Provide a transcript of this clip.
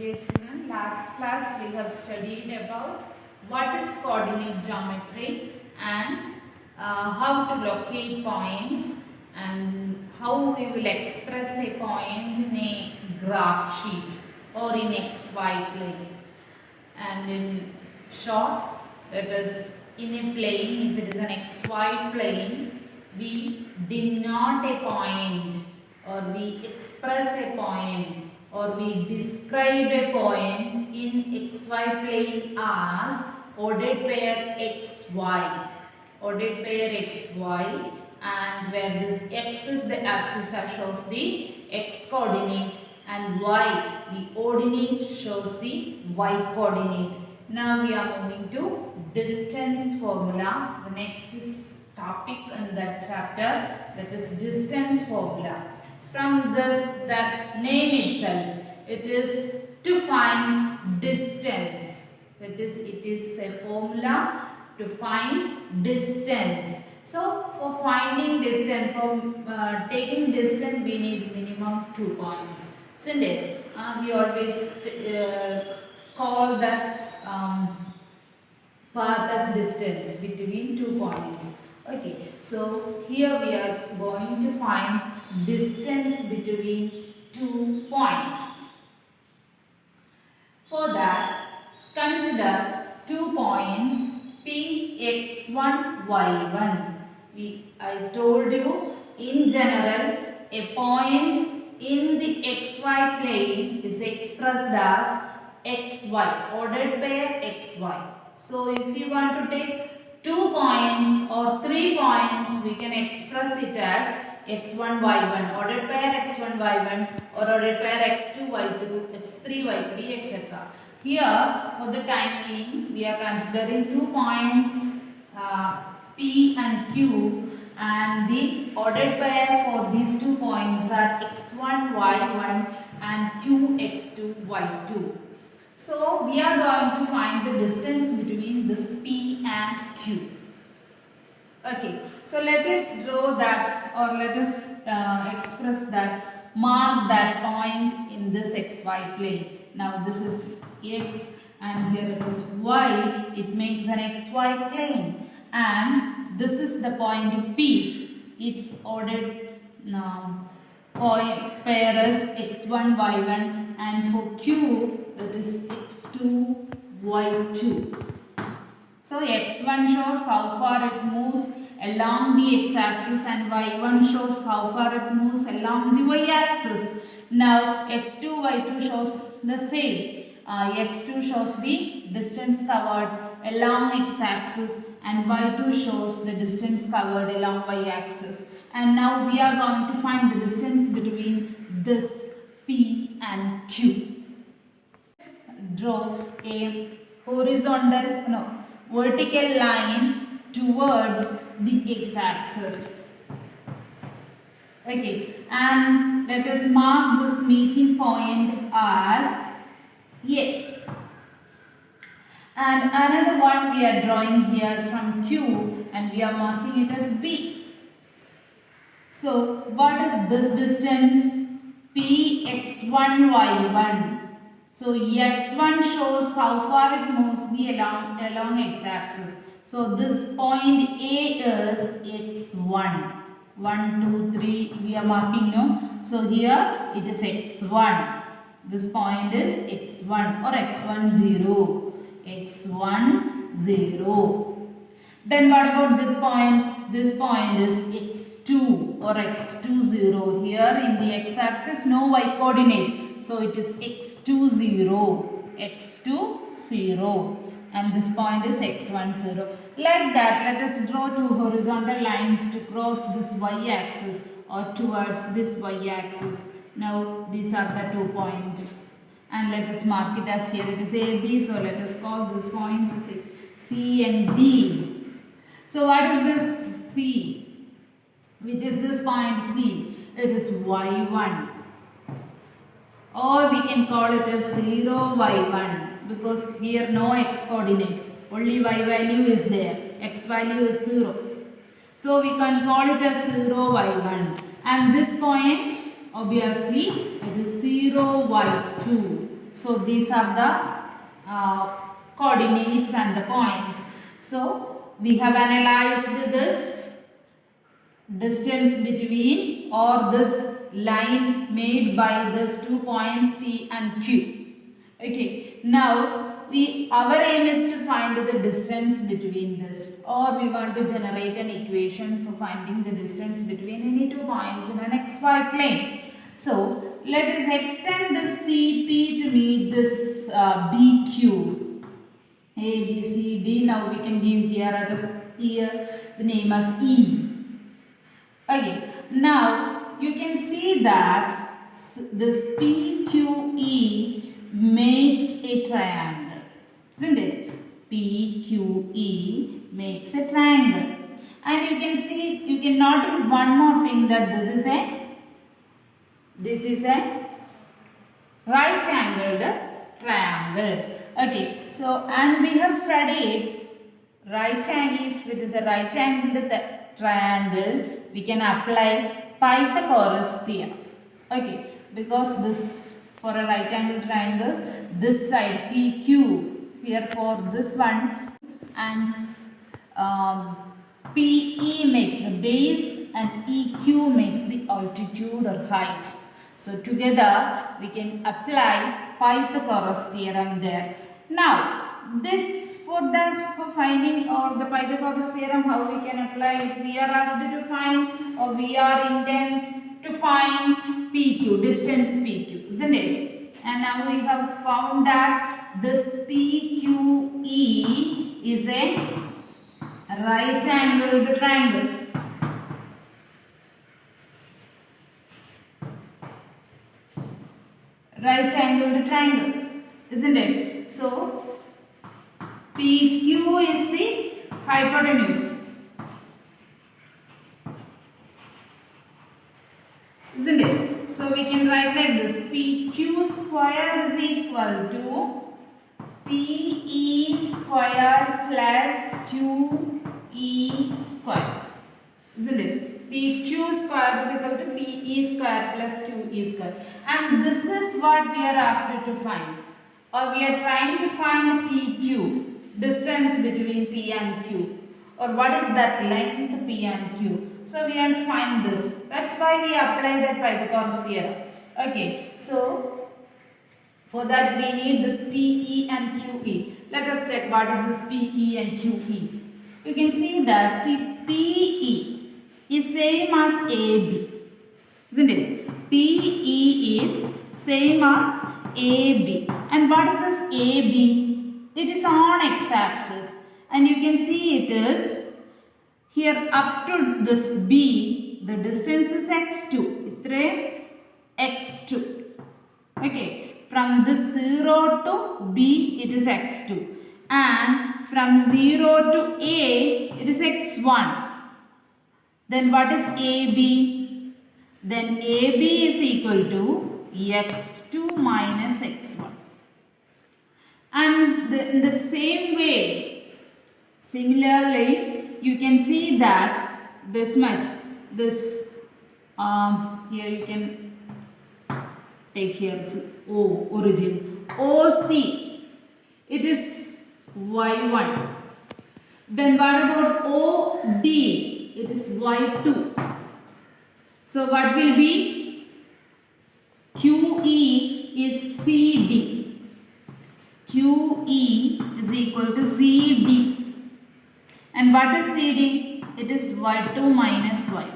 Dear children, last class we have studied about what is coordinate geometry and how to locate points and how we will express a point in a graph sheet or in XY plane. And in short, that is in a plane, if it is an XY plane, we denote a point or we express a point or we describe a point in XY plane as ordered pair XY. Ordered pair XY, and where this X is the axis that shows the X coordinate and Y, the ordinate shows the Y coordinate. Now we are moving to distance formula. The next is topic in that chapter, that is distance formula. From this, that name itself, it is to find distance. That is, it is a formula to find distance. So, for finding distance, for taking distance, we need minimum 2 points. Isn't it? We always call that path as distance between 2 points. Okay, so here we are going to find distance between 2 points. For that, consider 2 points P, X1, Y1. I told you, in general, a point in the XY plane is expressed as XY, ordered pair XY. So, if you want to take 2 points or 3 points, we can express it as x1, y1, ordered pair x1, y1 or ordered pair x2, y2, x3, y3, etc. Here, for the time being, we are considering 2 points P and Q, and the ordered pair for these 2 points are x1, y1 and q, x2, y2. So, we are going to find the distance between this P and Q. Okay, so let us draw that, or let us express that, mark that point in this XY plane. Now this is X and here it is Y, it makes an XY plane, and this is the point P, its ordered point pair is X1, Y1, and for Q it is X2, Y2. So, x1 shows how far it moves along the x-axis and y1 shows how far it moves along the y-axis. Now, x2, y2 shows the same. X2 shows the distance covered along x-axis and y2 shows the distance covered along y-axis. And now we are going to find the distance between this P and Q. Draw a vertical line towards the x-axis. Okay, and let us mark this meeting point as A. And another one we are drawing here from Q and we are marking it as B. So, what is this distance? P, x1, y1. So, x1 shows how far it moves along x-axis. So, this point A is x1. 1, 2, 3 we are marking now. So, here it is x1. This point is x1 or x1, 0. x1, 0. Then what about this point? This point is x2 or x2, 0. Here in the x-axis no y coordinate. So, it is x2, 0, x2, 0 and this point is x1, 0. Like that, let us draw 2 horizontal lines to cross this y-axis or towards this y-axis. Now, these are the 2 points and let us mark it as here it is A, B. So, let us call these points C and D. So, what is this C? Which is this point C? It is y1. Or we can call it as 0, y1 because here no x coordinate, only y value is there, x value is 0. So we can call it as 0, y1 and this point obviously it is 0, y2. So these are the coordinates and the points. So we have analyzed this distance between or this line made by these 2 points P and Q. Okay, now our aim is to find the distance between this, or we want to generate an equation for finding the distance between any 2 points in an xy plane. So let us extend the CP to meet this BQ. A, B, C, D. Now we can give here the name as E. Okay, now you can see that this PQE makes a triangle, isn't it? PQE makes a triangle. And you can see, you can notice one more thing, that this is a right angled triangle. Okay, so and we have studied if it is a right angled triangle, we can apply Pythagoras theorem. Okay, because this, for a right angled triangle, this side PQ here for this one, and PE makes the base and EQ makes the altitude or height. So together we can apply Pythagoras theorem there. Now this, for finding or the Pythagoras theorem, how we can apply it? We are asked to find, or we are intent to find PQ, distance PQ, isn't it? And now we have found that this PQE is a right angled triangle. Right angled triangle, isn't it? So PQ is the hypotenuse, isn't it? So we can write like this: PQ square is equal to PE square plus QE square, isn't it? PQ square is equal to PE square plus QE square. And this is what we are asked to find, or we are trying to find PQ, distance between P and Q, or what is that length P and Q. So we have to find this. That's why we apply that Pythagoras theorem. Okay, so for that we need this PE and QE. Let us check what is this PE and QE. You can see that, see, PE is same as AB, isn't it? PE is same as AB. And what is this AB? It is on x-axis. And you can see it is here up to this B, the distance is x2. Itre x2. Okay. From this 0 to B, it is x2. And from 0 to A, it is x1. Then what is AB? Then AB is equal to x2 minus x1. And in the same way, similarly, you can see that this much, this, here you can take here O, origin. OC, it is y1. Then what about OD? It is y2. So what will be? QE is CD. QE is equal to CD. And what is CD? It is y2 minus y1.